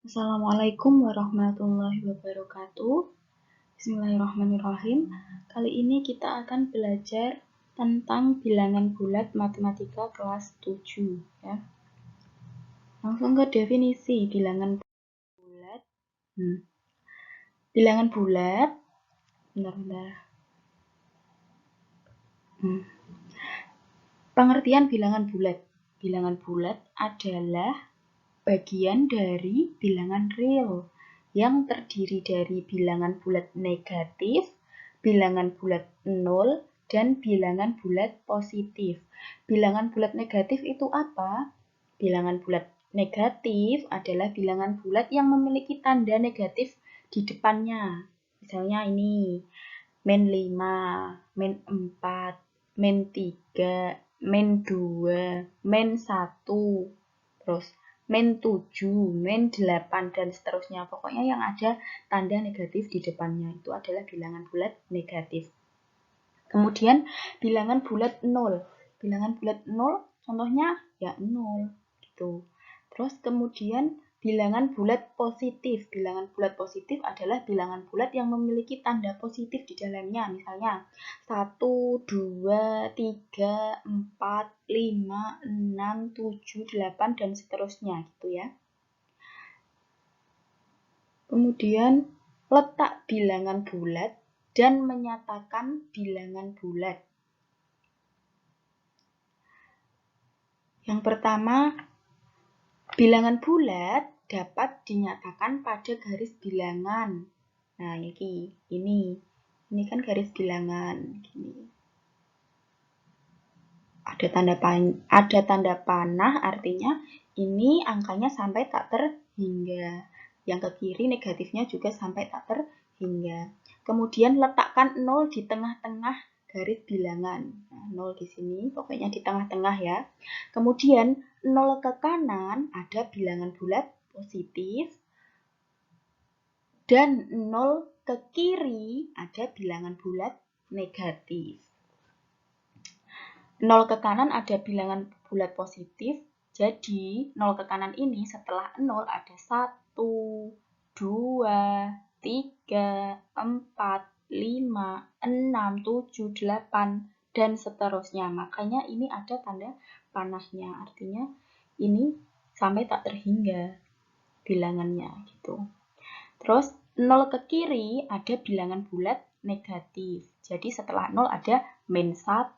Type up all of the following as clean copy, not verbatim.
Assalamualaikum warahmatullahi wabarakatuh. Bismillahirrahmanirrahim. Kali ini kita akan belajar tentang bilangan bulat matematika kelas 7 ya. Langsung ke definisi bilangan bulat. Bilangan bulat. Bentar. Pengertian bilangan bulat. Bilangan bulat adalah bagian dari bilangan real yang terdiri dari bilangan bulat negatif, bilangan bulat 0, dan bilangan bulat positif. Bilangan bulat negatif itu apa? Bilangan bulat negatif adalah bilangan bulat yang memiliki tanda negatif di depannya. Misalnya ini, min 5, min 4, min 3, min 2, min 1, terus min 7, min 8, dan seterusnya. Pokoknya yang ada tanda negatif di depannya itu adalah bilangan bulat negatif. Kemudian bilangan bulat 0. Bilangan bulat 0 contohnya ya 0 gitu. Terus kemudian bilangan bulat positif. Bilangan bulat positif adalah bilangan bulat yang memiliki tanda positif di dalamnya. Misalnya 1, 2, 3, 4, 5, 6, 7, 8, dan seterusnya gitu ya. Kemudian letak bilangan bulat dan menyatakan bilangan bulat. Yang pertama, bilangan bulat dapat dinyatakan pada garis bilangan. Nah, ini kan garis bilangan. Gini. Ada tanda panah, artinya ini angkanya sampai tak terhingga. Yang ke kiri negatifnya juga sampai tak terhingga. Kemudian letakkan 0 di tengah-tengah garis bilangan. Nah, 0 di sini, pokoknya di tengah-tengah ya. Kemudian 0 ke kanan ada bilangan bulat positif, dan 0 ke kiri ada bilangan bulat negatif. 0 ke kanan ada bilangan bulat positif, jadi 0 ke kanan ini setelah 0 ada 1, 2, 3, 4, 5, 6, 7, 8, dan seterusnya. Makanya ini ada tanda panahnya, artinya ini sampai tak terhingga bilangannya gitu. Terus 0 ke kiri ada bilangan bulat negatif. Jadi setelah 0 ada min 1,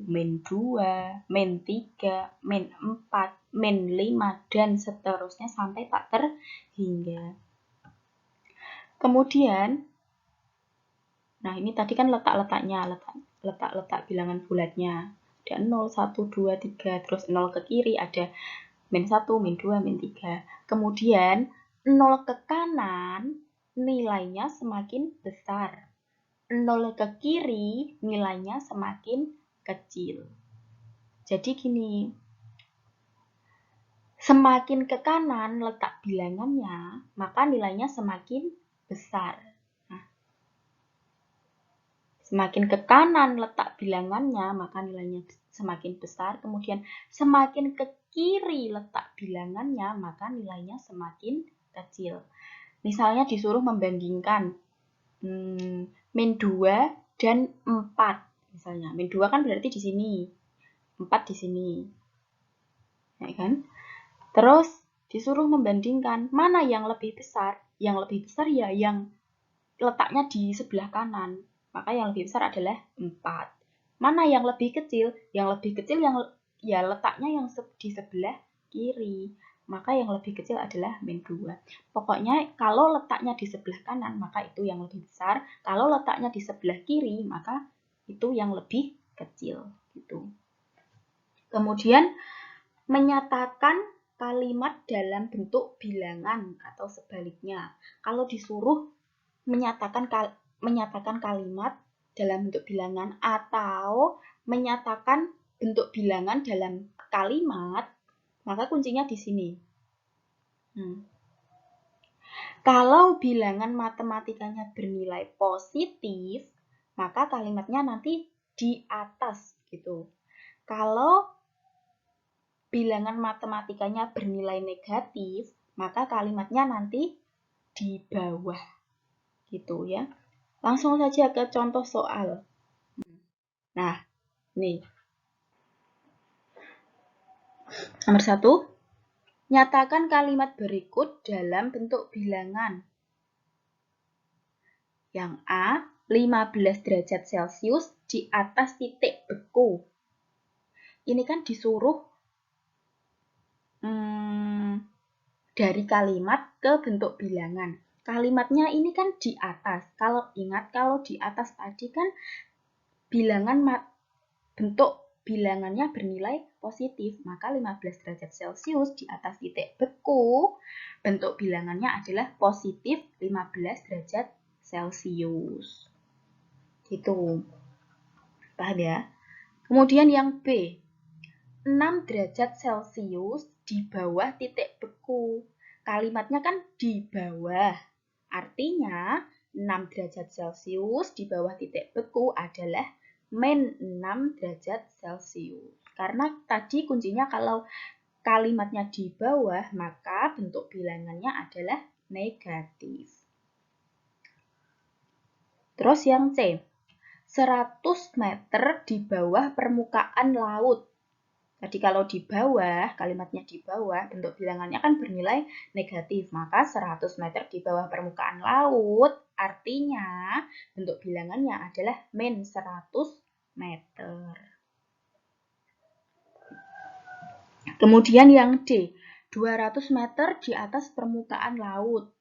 min 2, min 3, min 4, min 5, dan seterusnya sampai tak terhingga. Kemudian, nah ini tadi kan letak-letaknya, letak bilangan bulatnya. Ada 0, 1, 2, 3, terus 0 ke kiri ada min 1, min 2, min 3. Kemudian 0 ke kanan nilainya semakin besar. 0 ke kiri nilainya semakin kecil. Jadi gini, semakin ke kanan letak bilangannya, maka nilainya semakin besar. Nah, semakin ke kanan letak bilangannya, maka nilainya semakin besar. Kemudian semakin ke kiri letak bilangannya, maka nilainya semakin kecil. Misalnya disuruh membandingkan min 2 dan 4. Misalnya, min 2 kan berarti di sini, 4 di sini. Ya kan? Terus disuruh membandingkan mana yang lebih besar? Yang lebih besar ya yang letaknya di sebelah kanan. Maka yang lebih besar adalah 4. Mana yang lebih kecil? Yang lebih kecil yang ya letaknya yang di sebelah kiri. Maka yang lebih kecil adalah min 2. Pokoknya kalau letaknya di sebelah kanan, maka itu yang lebih besar. Kalau letaknya di sebelah kiri, maka itu yang lebih kecil. Gitu. Kemudian menyatakan kalimat dalam bentuk bilangan atau sebaliknya. Kalau disuruh menyatakan kalimat dalam bentuk bilangan atau menyatakan bentuk bilangan dalam kalimat, maka kuncinya di sini. Kalau bilangan matematikanya bernilai positif, maka kalimatnya nanti di atas gitu. Kalau bilangan matematikanya bernilai negatif, maka kalimatnya nanti di bawah. Gitu ya. Langsung saja ke contoh soal. Nah, nih. Nomor 1. Nyatakan kalimat berikut dalam bentuk bilangan. Yang A, 15 derajat Celcius di atas titik beku. Ini kan disuruh dari kalimat ke bentuk bilangan. Kalimatnya ini kan di atas. Kalau ingat, kalau di atas tadi kan bentuk bilangannya bernilai positif. Maka 15 derajat Celcius di atas titik beku, bentuk bilangannya adalah positif 15 derajat Celcius. Gitu. Paham ya? Kemudian yang B, 6 derajat Celcius di bawah titik beku. Kalimatnya kan di bawah. Artinya 6 derajat Celcius di bawah titik beku adalah min 6 derajat Celcius. Karena tadi kuncinya kalau kalimatnya di bawah, maka bentuk bilangannya adalah negatif. Terus yang C, 100 meter di bawah permukaan laut. Jadi kalau di bawah, kalimatnya di bawah, bentuk bilangannya kan bernilai negatif. Maka 100 meter di bawah permukaan laut, artinya bentuk bilangannya adalah min 100 meter. Kemudian yang D, 200 meter di atas permukaan laut.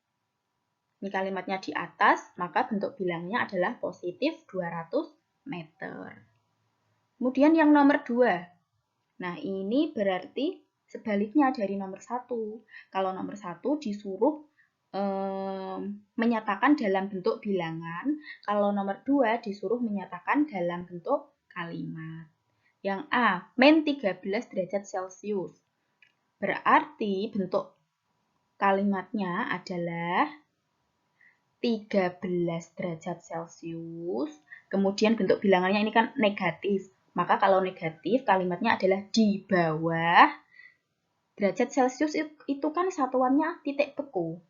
Ini kalimatnya di atas, maka bentuk bilangnya adalah positif 200 meter. Kemudian yang nomor 2. Nah, ini berarti sebaliknya dari nomor 1. Kalau nomor 1 disuruh menyatakan dalam bentuk bilangan, kalau nomor 2 disuruh menyatakan dalam bentuk kalimat. Yang A, min 13 derajat Celcius. Berarti bentuk kalimatnya adalah 13 derajat Celcius. Kemudian bentuk bilangannya ini kan negatif. Maka kalau negatif, kalimatnya adalah di bawah. Derajat Celcius itu kan satuannya titik beku.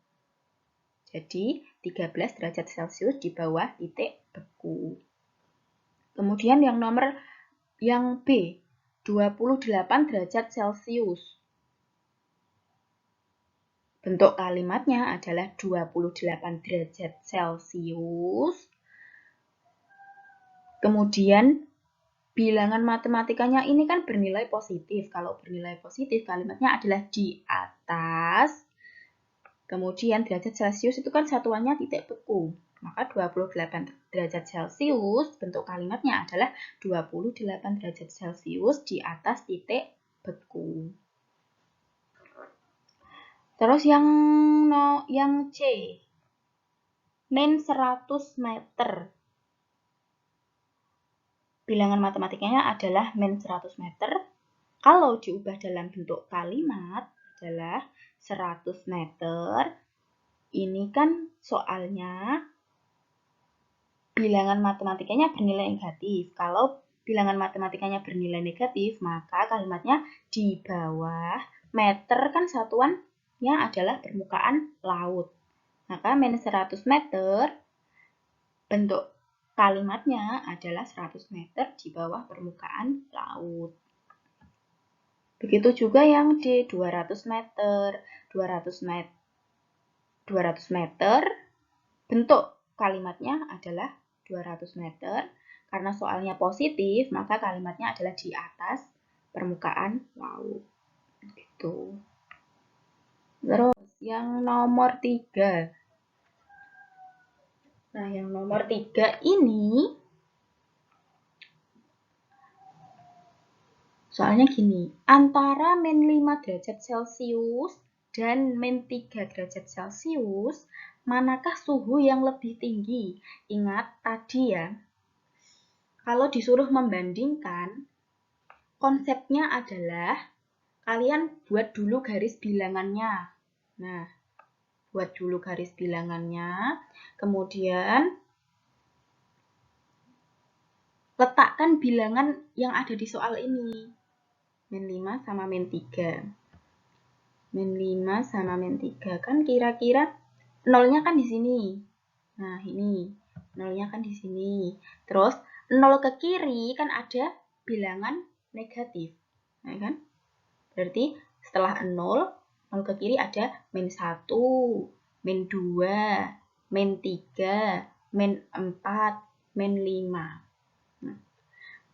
Jadi, 13 derajat Celcius di bawah titik beku. Kemudian yang B, 28 derajat Celcius. Bentuk kalimatnya adalah 28 derajat Celcius. Kemudian bilangan matematikanya ini kan bernilai positif. Kalau bernilai positif, kalimatnya adalah di atas. Kemudian derajat Celcius itu kan satuannya titik beku. Maka 28 derajat Celcius, bentuk kalimatnya adalah 28 derajat Celcius di atas titik beku. Terus yang C, min 100 meter. Bilangan matematikanya adalah min 100 meter. Kalau diubah dalam bentuk kalimat adalah 100 meter. Ini kan soalnya bilangan matematikanya bernilai negatif. Kalau bilangan matematikanya bernilai negatif, maka kalimatnya di bawah. Meter kan satuannya adalah permukaan laut. Maka min 100 meter, bentuk kalimatnya adalah 100 meter di bawah permukaan laut. Begitu juga yang D, 200 meter. 200 meter, bentuk kalimatnya adalah 200 meter. Karena soalnya positif, maka kalimatnya adalah di atas permukaan laut. Gitu. Terus yang nomor 3. Nah, yang nomor 3 ini soalnya gini, antara min 5 derajat Celcius dan min 3 derajat Celcius, manakah suhu yang lebih tinggi? Ingat tadi ya, kalau disuruh membandingkan, konsepnya adalah kalian buat dulu garis bilangannya. Nah, buat dulu garis bilangannya, kemudian letakkan bilangan yang ada di soal ini. Min 5 sama min 3. min 5 sama min 3. Kan kira-kira nolnya kan di sini. Nah, ini. Nolnya kan di sini. Terus, 0 ke kiri kan ada bilangan negatif. Nah, kan? Berarti setelah 0 ke kiri ada min 1, min 2, min 3, min 4, min 5. Nah,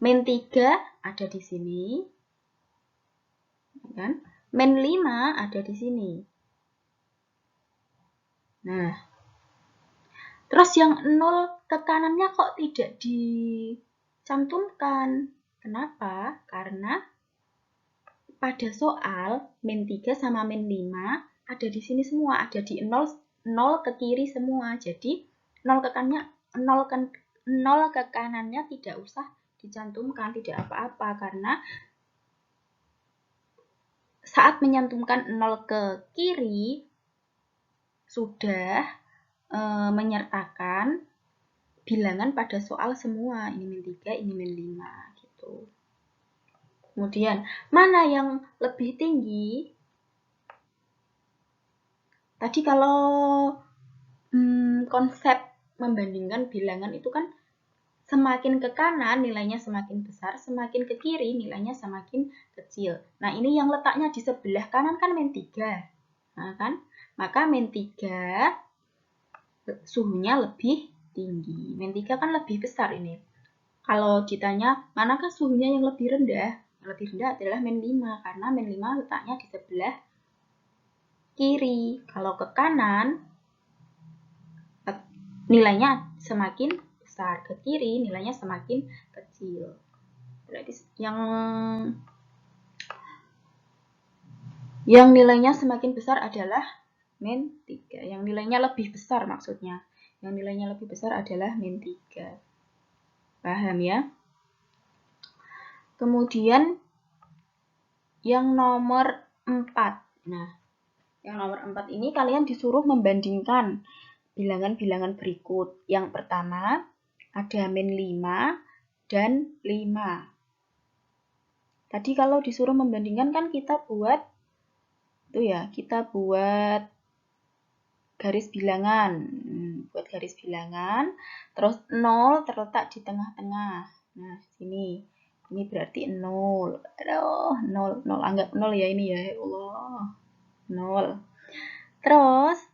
min 3 ada di sini. Kan? Min 5 ada di sini. Nah, terus yang 0 ke kanannya kok tidak dicantumkan? Kenapa? Karena pada soal min 3 sama min 5 ada di sini semua, ada di 0 ke kiri semua. Jadi 0 ke kanannya tidak usah dicantumkan, tidak apa-apa karena saat menyantumkan 0 ke kiri sudah menyertakan bilangan pada soal semua. Ini min 3, ini min 5 gitu. Kemudian, mana yang lebih tinggi? Tadi kalau konsep membandingkan bilangan itu kan semakin ke kanan nilainya semakin besar, semakin ke kiri nilainya semakin kecil. Nah, ini yang letaknya di sebelah kanan kan min 3. Nah, kan? Maka min 3 suhunya lebih tinggi. Min 3 kan lebih besar ini. Kalau ditanya, manakah suhunya yang lebih rendah? Yang lebih rendah adalah min 5, karena min 5 letaknya di sebelah kiri. Kalau ke kanan, nilainya semakin besar. Ke kiri, nilainya semakin kecil. Berarti yang nilainya semakin besar adalah min 3. Yang nilainya lebih besar maksudnya. Yang nilainya lebih besar adalah min 3. Paham ya? Kemudian yang nomor 4. Nah, yang nomor 4 ini kalian disuruh membandingkan bilangan-bilangan berikut. Yang pertama ada min 5 dan 5. Tadi kalau disuruh membandingkan kan kita buat garis bilangan. Buat garis bilangan, terus 0 terletak di tengah-tengah. Nah, sini. Ini berarti 0. Aduh, 0 anggap 0 ya ini ya. Allah. 0. Terus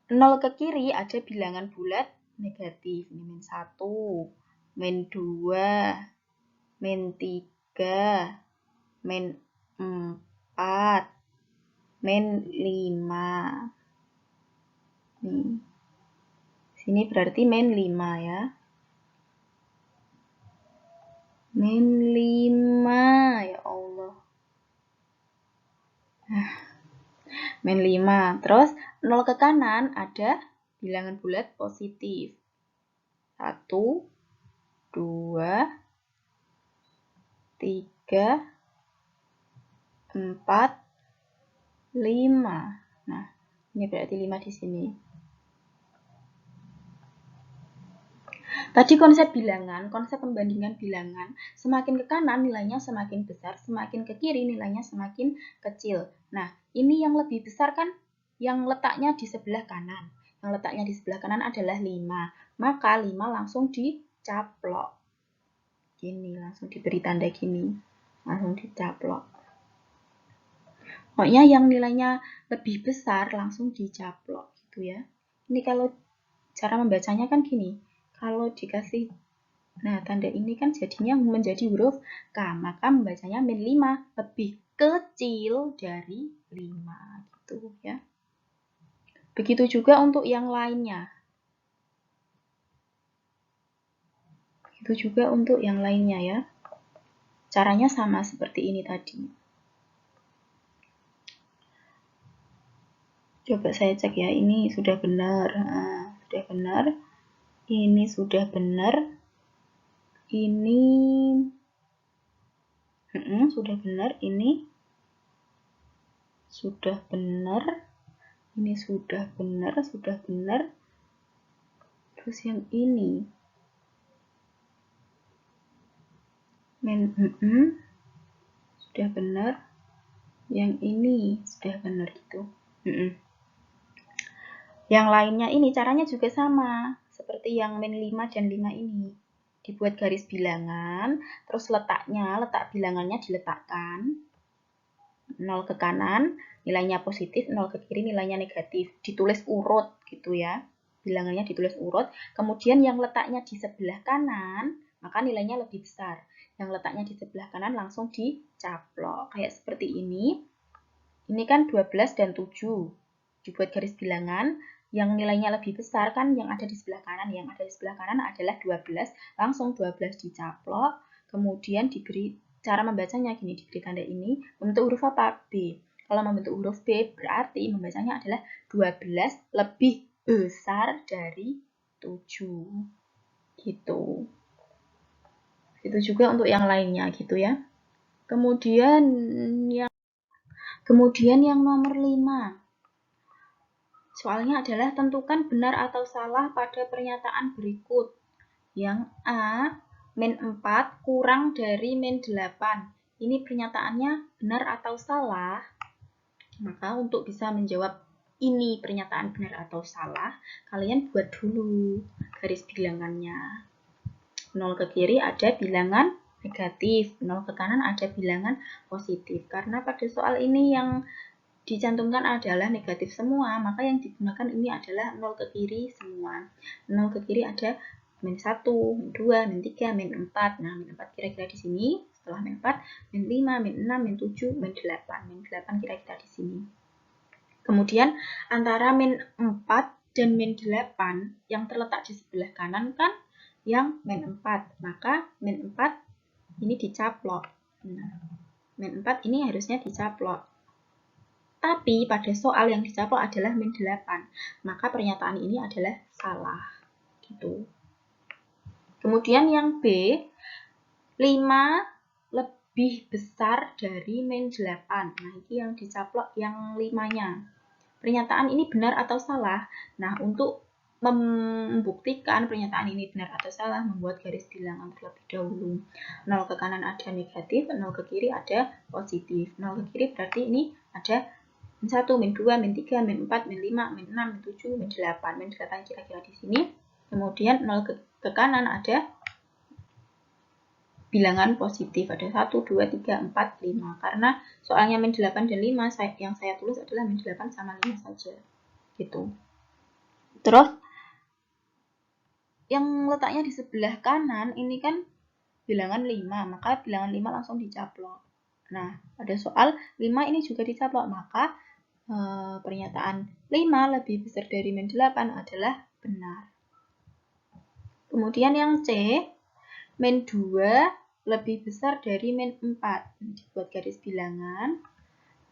0 ke kiri ada bilangan bulat negatif. Ini min 1, min 2, min 3, min 4, min 5. Nih. Sini berarti min 5 ya. Min 5, ya Allah. Min 5. Terus 0 ke kanan ada bilangan bulat positif. 1, 2, 3, 4, 5. Nah, ini berarti 5 di sini. Tadi konsep bilangan, konsep pembandingan bilangan, semakin ke kanan nilainya semakin besar, semakin ke kiri nilainya semakin kecil. Nah, ini yang lebih besar kan yang letaknya di sebelah kanan. Yang letaknya di sebelah kanan adalah 5. Maka 5 langsung dicaplok. Gini, langsung diberi tanda gini. Langsung dicaplok. Pokoknya yang nilainya lebih besar langsung dicaplok gitu ya. Ini kalau cara membacanya kan gini. Kalau dikasih tanda ini kan jadinya menjadi huruf K, maka membacanya min 5 lebih kecil dari 5 gitu ya. Begitu juga untuk yang lainnya. Begitu juga untuk yang lainnya ya. Caranya sama seperti ini tadi. Coba saya cek ya, ini sudah benar. Nah, sudah benar. Ini sudah benar. Ini sudah benar. Ini sudah benar. Ini sudah benar, sudah benar. Terus yang ini sudah benar. Yang ini sudah benar itu. Yang lainnya ini caranya juga sama, seperti yang min 5 dan 5 ini. Dibuat garis bilangan, terus letak bilangannya diletakkan. 0 ke kanan, nilainya positif, 0 ke kiri, nilainya negatif. Ditulis urut gitu ya. Bilangannya ditulis urut. Kemudian yang letaknya di sebelah kanan, maka nilainya lebih besar. Yang letaknya di sebelah kanan langsung dicaplok. Kayak seperti ini. Ini kan 12 dan 7. Dibuat garis bilangan, yang nilainya lebih besar kan yang ada di sebelah kanan. Yang ada di sebelah kanan adalah 12, langsung 12 dicaplok, kemudian diberi cara membacanya gini, diberi tanda ini, membentuk huruf apa? B. Kalau membentuk huruf B berarti membacanya adalah 12 lebih besar dari 7. Gitu. Itu juga untuk yang lainnya gitu ya. Kemudian yang nomor 5. Soalnya adalah tentukan benar atau salah pada pernyataan berikut. Yang A, min 4 kurang dari min 8. Ini pernyataannya benar atau salah? Maka untuk bisa menjawab ini pernyataan benar atau salah, kalian buat dulu garis bilangannya. 0 ke kiri ada bilangan negatif, 0 ke kanan ada bilangan positif. Karena pada soal ini yang dicantumkan adalah negatif semua, maka yang digunakan ini adalah 0 ke kiri semua. 0 ke kiri ada min 1, min 2, min 3, min 4. Nah, min 4 kira-kira di sini. Setelah min 4, min 5, min 6, min 7, min 8. Min 8 kira-kira di sini. Kemudian antara min 4 dan min 8 yang terletak di sebelah kanan kan yang min 4. Maka min 4 ini dicaplok. Nah, min 4 ini harusnya dicaplok. Tapi pada soal yang dicaplok adalah min 8, maka pernyataan ini adalah salah. Gitu. Kemudian yang B, 5 lebih besar dari min 8. Nah, ini yang dicaplok yang 5-nya. Pernyataan ini benar atau salah? Nah, untuk membuktikan pernyataan ini benar atau salah, membuat garis bilangan terlebih dahulu. 0 ke kanan ada negatif, 0 ke kiri ada positif. 0 ke kiri berarti ini ada min 1, min 2, min 3, min 4, min 5, min 6, min 7, min 8. Min 8 kira-kira di sini. Kemudian 0 ke kanan ada bilangan positif. Ada 1, 2, 3, 4, 5. Karena soalnya min 8 dan 5, yang saya tulis adalah min 8 sama 5 saja. Gitu. Terus, yang letaknya di sebelah kanan ini kan bilangan 5. Maka bilangan 5 langsung dicaplok. Nah, pada soal 5 ini juga dicaplok. Maka pernyataan 5 lebih besar dari min 8 adalah benar. Kemudian yang C, min 2 lebih besar dari min 4. Dibuat garis bilangan,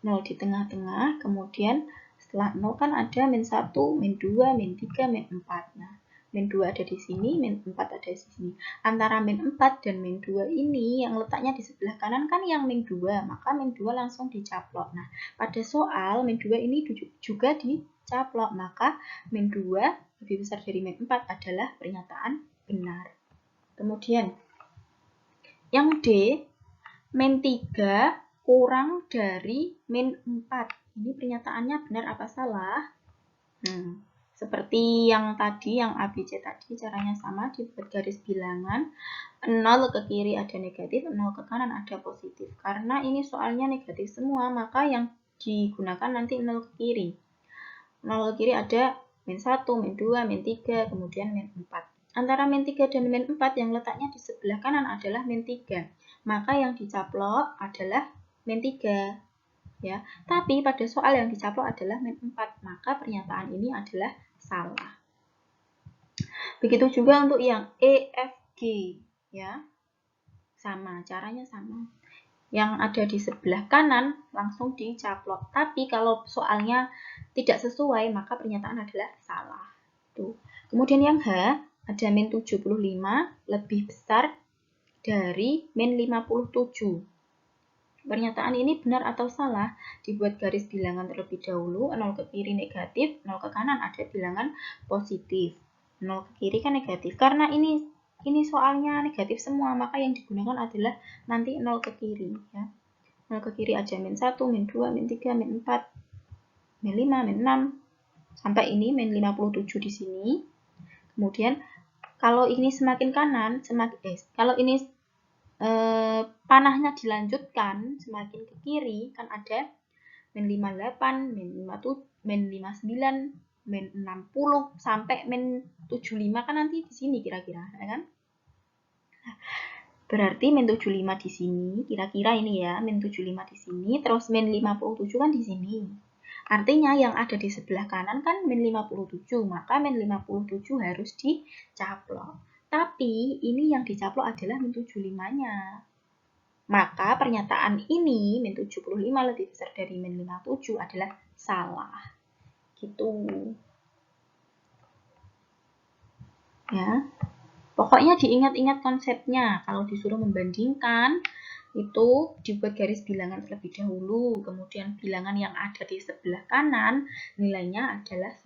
0 di tengah-tengah, kemudian setelah 0 kan ada min 1, min 2, min 3, min 4. Nah, min 2 ada di sini, min 4 ada di sini. Antara min 4 dan min 2 ini yang letaknya di sebelah kanan kan yang min 2, maka min 2 langsung dicaplok. Nah, pada soal min 2 ini juga dicaplok, maka min 2 lebih besar dari min 4 adalah pernyataan benar. Kemudian, yang D, min 3 kurang dari min 4. Ini pernyataannya benar apa salah? Seperti yang tadi, yang ABC tadi, caranya sama, dibuat garis bilangan, 0 ke kiri ada negatif, 0 ke kanan ada positif. Karena ini soalnya negatif semua, maka yang digunakan nanti 0 ke kiri. 0 ke kiri ada min 1, min 2, min 3, kemudian min 4. Antara min 3 dan min 4 yang letaknya di sebelah kanan adalah min 3. Maka yang dicaplok adalah min 3. Ya, tapi pada soal yang dicaplok adalah min 4, maka pernyataan ini adalah salah. Begitu juga untuk yang E, F, G, ya. Sama, caranya sama. Yang ada di sebelah kanan langsung dicaplok. Tapi kalau soalnya tidak sesuai, maka pernyataan adalah salah. Tuh. Kemudian yang H, ada min 75 lebih besar dari min 57. Pernyataan ini benar atau salah? Dibuat garis bilangan terlebih dahulu, 0 ke kiri negatif, 0 ke kanan ada bilangan positif. 0 ke kiri kan negatif. Karena ini soalnya negatif semua, maka yang digunakan adalah nanti 0 ke kiri. Ya. 0 ke kiri ada min 1, min 2, min 3, min 4, min 5, min 6, sampai ini min 57 di sini. Kemudian kalau ini semakin kanan, kalau ini panahnya dilanjutkan semakin ke kiri, kan ada min 58, min 57, min 59, min 60 sampai min 75 kan nanti di sini kira-kira, ya kan? Berarti min 75 di sini, kira-kira ini ya, min 75 di sini, terus min 57 kan di sini. Artinya yang ada di sebelah kanan kan min 57, maka min 57 harus dicaplok. Tapi ini yang dicaplok adalah min 75-nya. Maka pernyataan ini, min 75 lebih besar dari min 57 adalah salah. Gitu. Ya. Pokoknya diingat-ingat konsepnya. Kalau disuruh membandingkan, itu dibuat garis bilangan terlebih dahulu. Kemudian bilangan yang ada di sebelah kanan, nilainya adalah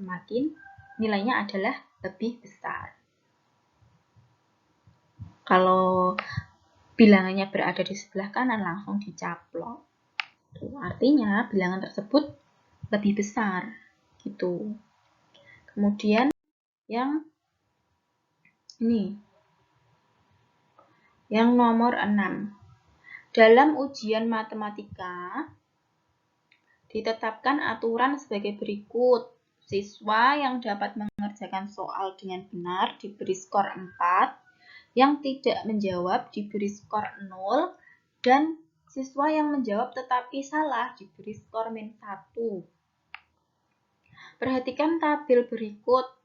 lebih besar. Kalau bilangannya berada di sebelah kanan, langsung dicaplok. Artinya bilangan tersebut lebih besar. Gitu. Kemudian yang ini. Yang nomor 6. Dalam ujian matematika, ditetapkan aturan sebagai berikut. Siswa yang dapat mengerjakan soal dengan benar diberi skor 4, yang tidak menjawab diberi skor 0, dan siswa yang menjawab tetapi salah diberi skor min 1. Perhatikan tabel berikut.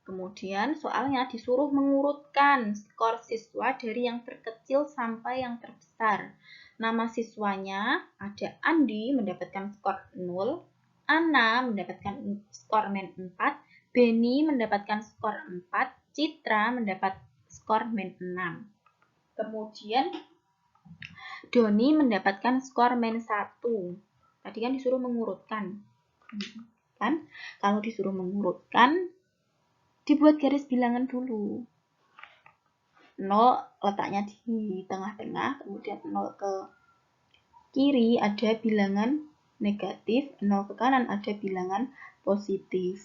Kemudian soalnya disuruh mengurutkan skor siswa dari yang terkecil sampai yang terbesar. Nama siswanya ada Andi mendapatkan skor 0, Ana mendapatkan skor min 4, Beni mendapatkan skor 4, Citra mendapat skor min 6. Kemudian Doni mendapatkan skor min 1. Tadi kan disuruh mengurutkan. Kan? Kalau disuruh mengurutkan, dibuat garis bilangan dulu. 0 letaknya di tengah-tengah, kemudian 0 ke kiri ada bilangan negatif, 0 ke kanan ada bilangan positif.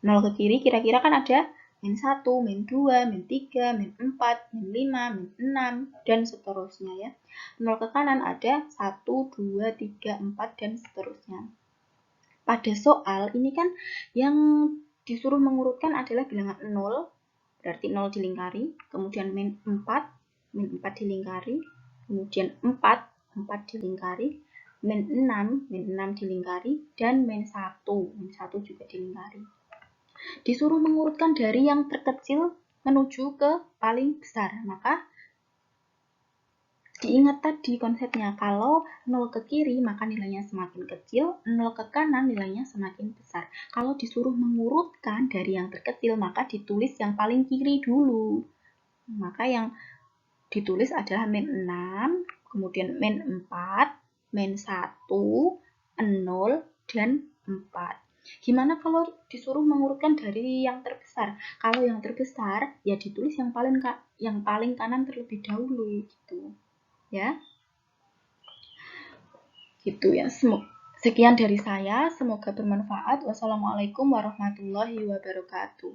0 ke kiri kira-kira kan ada min 1, min 2, min 3, min 4, min 5, min 6, dan seterusnya ya. 0 ke kanan ada 1, 2, 3, 4, dan seterusnya. Pada soal ini kan yang disuruh mengurutkan adalah bilangan 0, berarti 0 dilingkari, kemudian min 4 dilingkari, kemudian 4 dilingkari, min 6 dilingkari, dan min 1 juga dilingkari. Disuruh mengurutkan dari yang terkecil menuju ke paling besar, maka diingat tadi konsepnya, kalau 0 ke kiri maka nilainya semakin kecil, 0 ke kanan nilainya semakin besar. Kalau disuruh mengurutkan dari yang terkecil maka ditulis yang paling kiri dulu. Maka yang ditulis adalah min 6, kemudian min 4, min 1, 0, dan 4. Gimana kalau disuruh mengurutkan dari yang terbesar? Kalau yang terbesar ya ditulis yang paling kanan terlebih dahulu gitu. Ya. Gitu ya. Sekian dari saya, semoga bermanfaat. Wassalamualaikum warahmatullahi wabarakatuh.